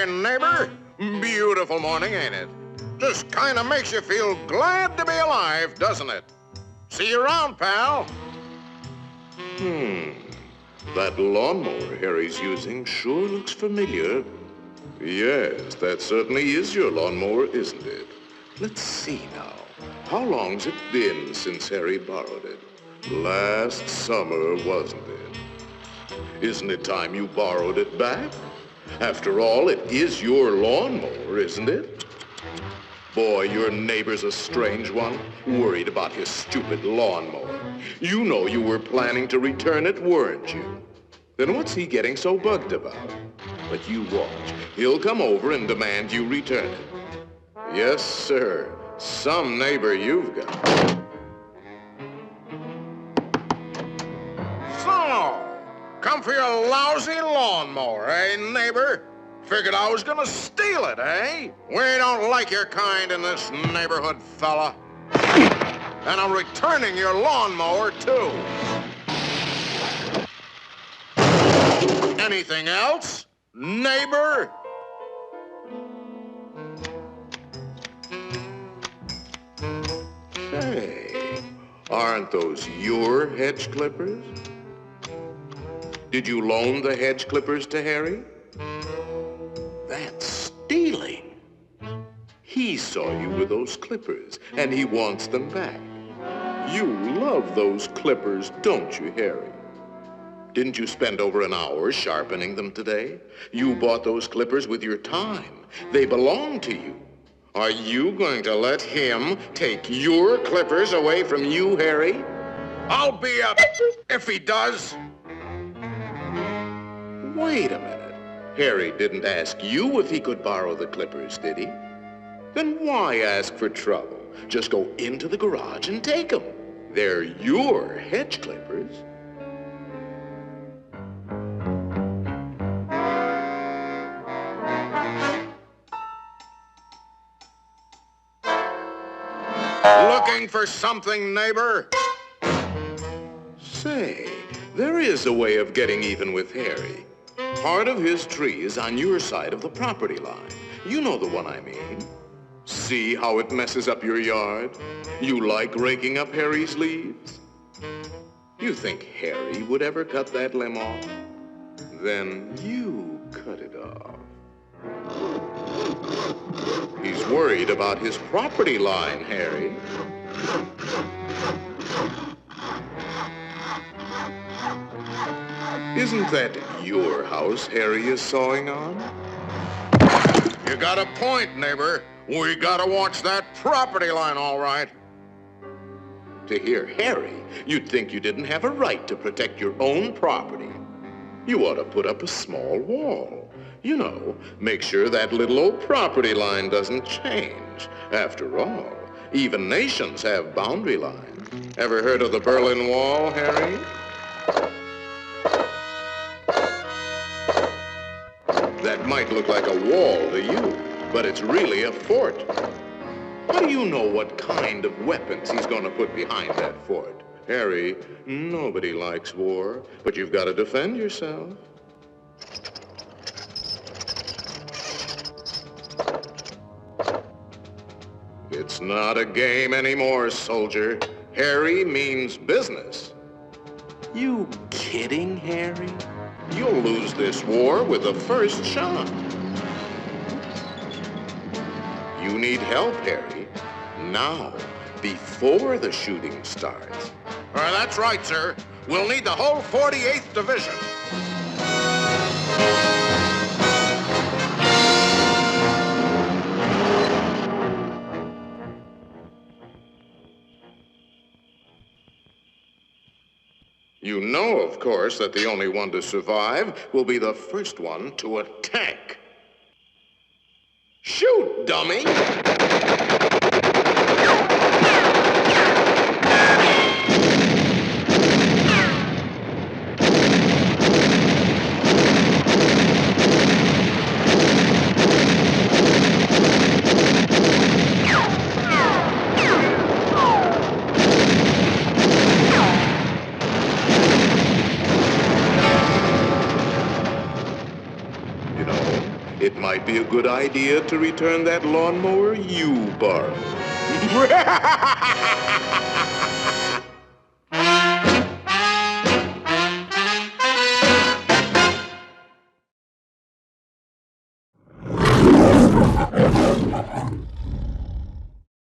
there, neighbor. Beautiful morning, ain't it? Just kind of makes you feel glad to be alive, doesn't it? See you around, pal. That lawnmower Harry's using sure looks familiar. Yes, that certainly is your lawnmower, isn't it? Let's see now. How long's it been since Harry borrowed it? Last summer, wasn't it? Isn't it time you borrowed it back? After all, it is your lawnmower, isn't it? Boy, your neighbor's a strange one, worried about his stupid lawnmower. You know you were planning to return it, weren't you? Then what's he getting so bugged about? But you watch. He'll come over and demand you return it. Yes, sir. Some neighbor you've got. So, come for your lousy lawnmower, eh, neighbor? Figured I was gonna steal it, eh? We don't like your kind in this neighborhood, fella. And I'm returning your lawnmower, too. Anything else, neighbor? Hey, aren't those your hedge clippers? Did you loan the hedge clippers to Harry? That's stealing. He saw you with those clippers, and he wants them back. You love those clippers, don't you, Harry? Didn't you spend over an hour sharpening them today? You bought those clippers with your time. They belong to you. Are you going to let him take your clippers away from you, Harry? I'll be up if he does. Wait a minute. Harry didn't ask you if he could borrow the clippers, did he? Then why ask for trouble? Just go into the garage and take them. They're your hedge clippers. Looking for something, neighbor? Say, there is a way of getting even with Harry. Part of his tree is on your side of the property line. You know the one I mean. See how it messes up your yard? You like raking up Harry's leaves? You think Harry would ever cut that limb off? Then you cut it off. He's worried about his property line, Harry. Isn't that your house Harry is sawing on? You got a point, neighbor. We gotta watch that property line, all right. To hear Harry, you'd think you didn't have a right to protect your own property. You ought to put up a small wall. You know, make sure that little old property line doesn't change. After all, even nations have boundary lines. Ever heard of the Berlin Wall, Harry? That might look like a wall to you, but it's really a fort. How do you know what kind of weapons he's going to put behind that fort? Harry, nobody likes war, but you've got to defend yourself. It's not a game anymore, soldier. Harry means business. You kidding, Harry? You'll lose this war with the first shot. You need help, Harry. Now, before the shooting starts. That's right, sir. We'll need the whole 48th Division. You know, of course, that the only one to survive will be the first one to attack. Shoot, dummy! It might might be a good idea to return that lawnmower you borrowed.